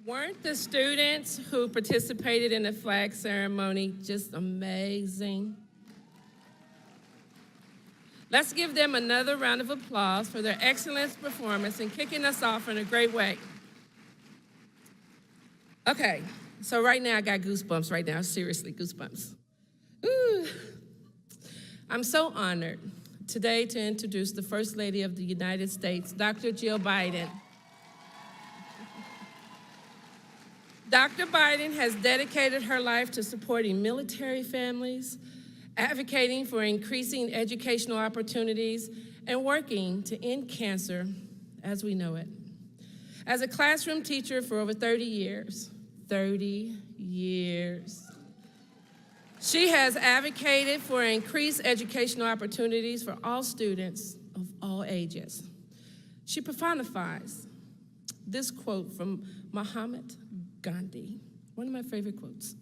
Weren't the students who participated in the flag ceremony just amazing? Let's give them another round of applause for their excellent performance and kicking us off in a great way. Okay, so right now I got goosebumps right now, seriously, goosebumps. Ooh. I'm so honored today to introduce the First Lady of the United States, Dr. Jill Biden. Dr. Biden has dedicated her life to supporting military families, advocating for increasing educational opportunities, and working to end cancer as we know it. As a classroom teacher for over 30 years, she has advocated for increased educational opportunities for all students of all ages. She personifies this quote from Mahatma Gandhi, one of my favorite quotes.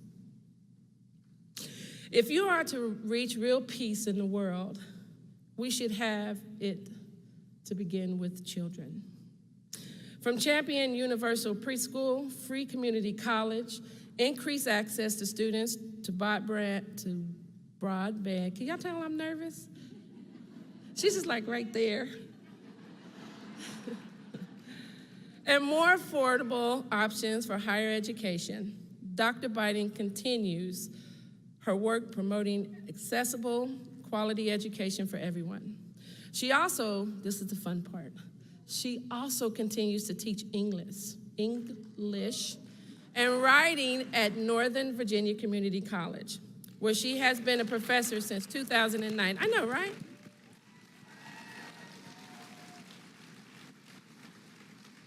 If you are to reach real peace in the world, we should have it to begin with children. From champion universal preschool, free community college, increased access to students to broadband. Can y'all tell I'm nervous? She's just like right there. And more affordable options for higher education. Dr. Biden continues her work promoting accessible, quality education for everyone. She also, this is the fun part, she also continues to teach English and writing at Northern Virginia Community College, where she has been a professor since 2009. I know, right?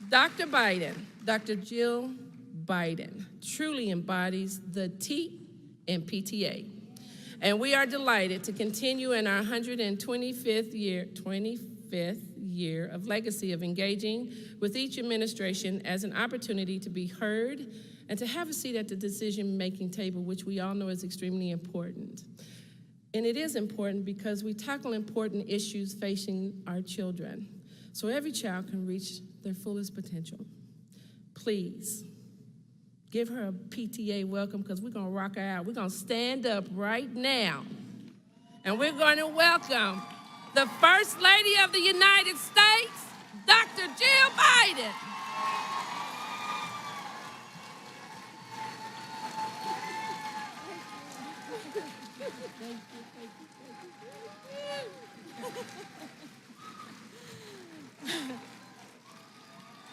Dr. Biden, Dr. Jill Biden, truly embodies the T in PTA. And we are delighted to continue in our 125th year of legacy of engaging with each administration as an opportunity to be heard and to have a seat at the decision-making table, which we all know is extremely important. And it is important because we tackle important issues facing our children, so every child can reach their fullest potential. Please, give her a PTA welcome because we're gonna rock her out. We're gonna stand up right now, and we're gonna welcome the First Lady of the United States, Dr. Jill Biden.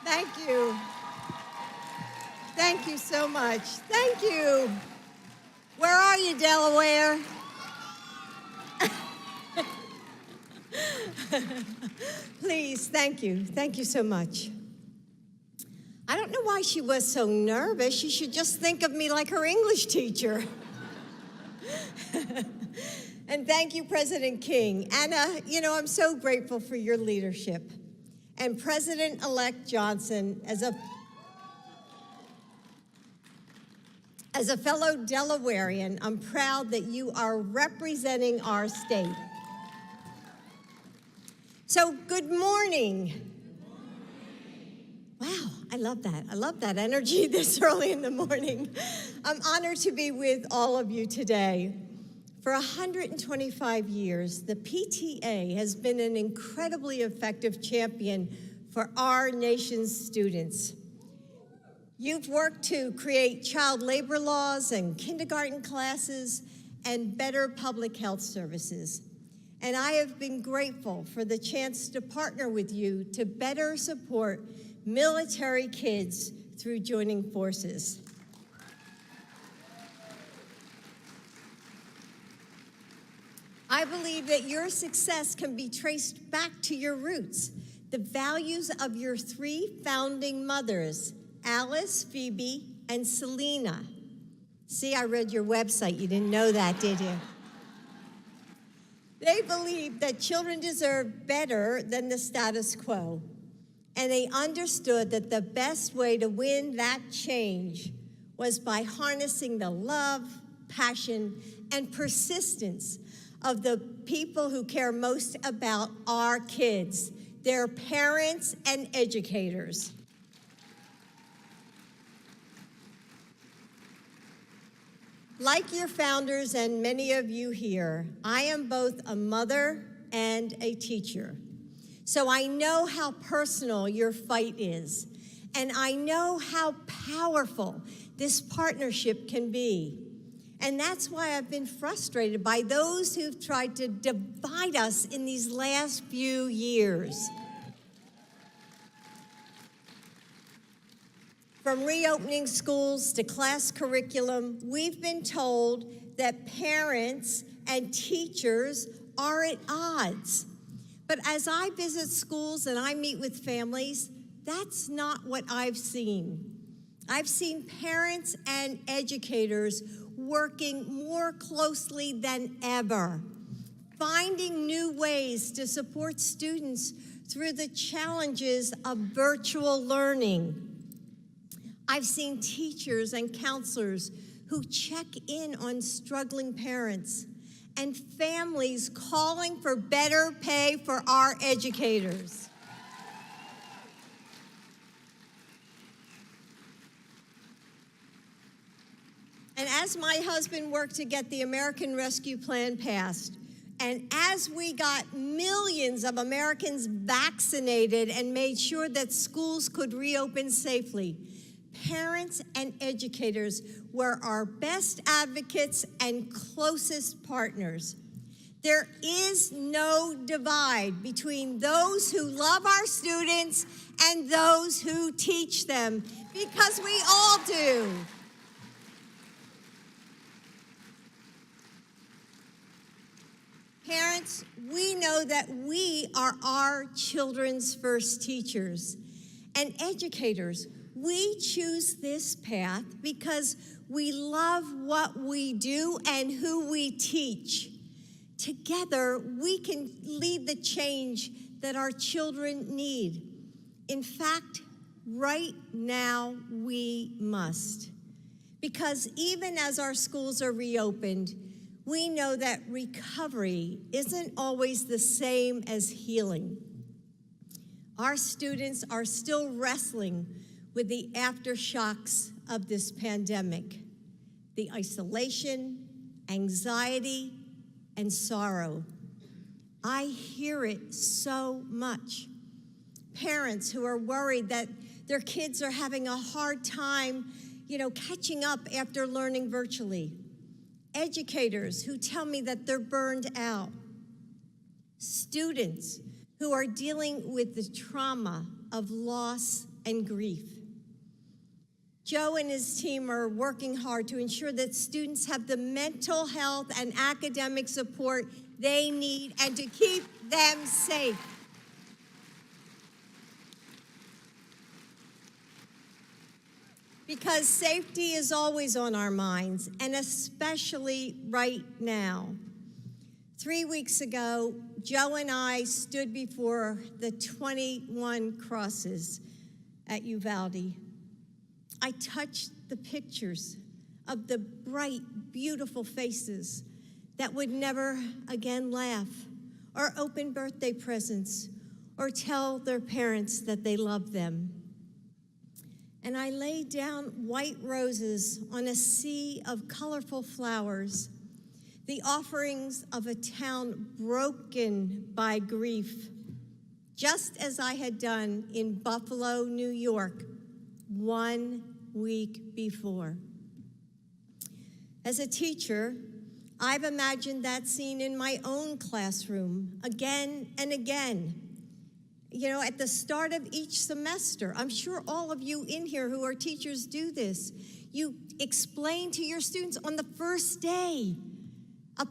Thank you. Thank you so much. Thank you. Where are you, Delaware? Please, thank you. Thank you so much. I don't know why she was so nervous. She should just think of me like her English teacher. And thank you, President King. Anna, I'm so grateful for your leadership. And President-elect Johnson, as a fellow Delawarean, I'm proud that you are representing our state. So, good morning. Wow, I love that. I love that energy this early in the morning. I'm honored to be with all of you today. For 125 years, the PTA has been an incredibly effective champion for our nation's students. You've worked to create child labor laws and kindergarten classes and better public health services. And I have been grateful for the chance to partner with you to better support military kids through joining forces. I believe that your success can be traced back to your roots, the values of your three founding mothers, Alice, Phoebe, and Selena. See, I read your website. You didn't know that, did you? They believed that children deserve better than the status quo, and they understood that the best way to win that change was by harnessing the love, passion, and persistence of the people who care most about our kids, their parents and educators. Like your founders and many of you here, I am both a mother and a teacher. So I know how personal your fight is, and I know how powerful this partnership can be. And that's why I've been frustrated by those who've tried to divide us in these last few years. From reopening schools to class curriculum, we've been told that parents and teachers are at odds. But as I visit schools and I meet with families, that's not what I've seen. I've seen parents and educators working more closely than ever, finding new ways to support students through the challenges of virtual learning. I've seen teachers and counselors who check in on struggling parents and families calling for better pay for our educators. And as my husband worked to get the American Rescue Plan passed, and as we got millions of Americans vaccinated and made sure that schools could reopen safely, parents and educators were our best advocates and closest partners. There is no divide between those who love our students and those who teach them, because we all do. Parents, we know that we are our children's first teachers. And educators, we choose this path because we love what we do and who we teach. Together, we can lead the change that our children need. In fact, right now, we must. Because even as our schools are reopened, we know that recovery isn't always the same as healing. Our students are still wrestling with the aftershocks of this pandemic, the isolation, anxiety, and sorrow. I hear it so much. Parents who are worried that their kids are having a hard time, catching up after learning virtually. Educators who tell me that they're burned out. Students who are dealing with the trauma of loss and grief. Joe and his team are working hard to ensure that students have the mental health and academic support they need and to keep them safe. Because safety is always on our minds, and especially right now. 3 weeks ago, Joe and I stood before the 21 crosses at Uvalde. I touched the pictures of the bright, beautiful faces that would never again laugh or open birthday presents or tell their parents that they loved them. And I laid down white roses on a sea of colorful flowers, the offerings of a town broken by grief, just as I had done in Buffalo, New York, 1 week before. As a teacher, I've imagined that scene in my own classroom again and again. At the start of each semester, I'm sure all of you in here who are teachers do this. You explain to your students on the first day a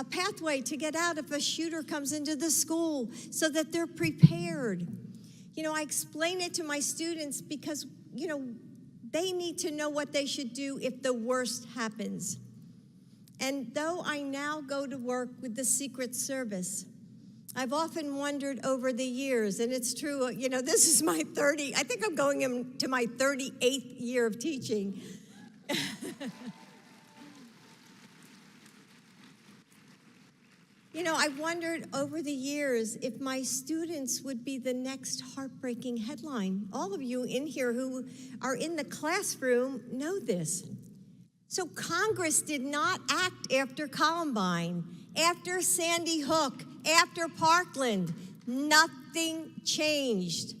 pathway to get out if a shooter comes into the school so that they're prepared. I explain it to my students because, they need to know what they should do if the worst happens. And though I now go to work with the Secret Service, I've often wondered over the years, and it's true, this is my I think I'm going into my 38th year of teaching. I've wondered over the years if my students would be the next heartbreaking headline. All of you in here who are in the classroom know this. So Congress did not act after Columbine, after Sandy Hook, after Parkland. Nothing changed.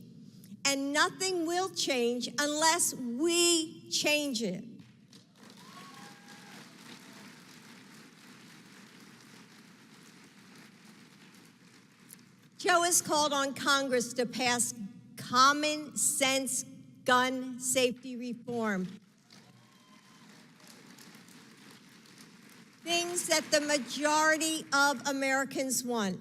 And nothing will change unless we change it. Joe has called on Congress to pass common sense gun safety reform. Things that the majority of Americans want.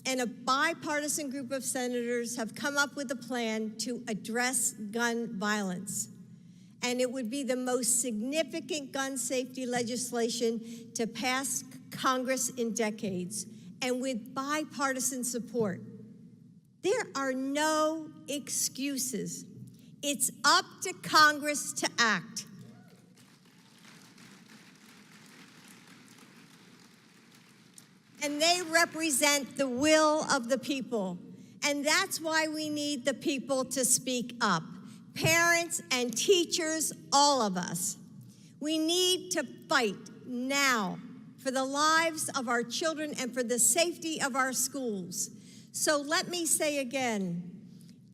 And a bipartisan group of senators have come up with a plan to address gun violence. And it would be the most significant gun safety legislation to pass Congress in decades, and with bipartisan support. There are no excuses. It's up to Congress to act. And they represent the will of the people. And that's why we need the people to speak up. Parents and teachers, all of us. We need to fight now for the lives of our children and for the safety of our schools. So let me say again,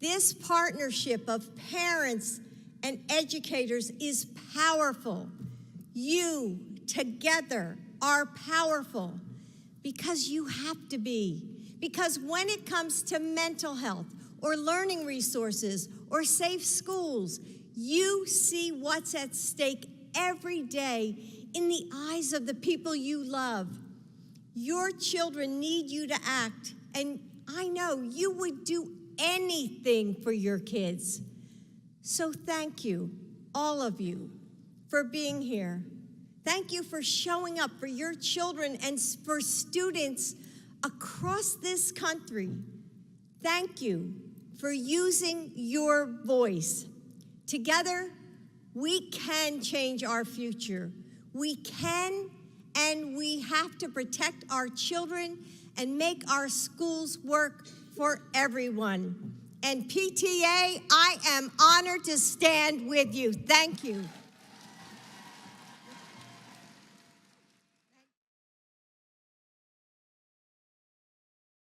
this partnership of parents and educators is powerful. You together are powerful because you have to be. Because when it comes to mental health or learning resources or safe schools, you see what's at stake every day in the eyes of the people you love. Your children need you to act, and I know you would do anything for your kids. So thank you, all of you, for being here. Thank you for showing up for your children and for students across this country. Thank you for using your voice. Together, we can change our future. We can, and we have to protect our children and make our schools work for everyone. And PTA, I am honored to stand with you. Thank you.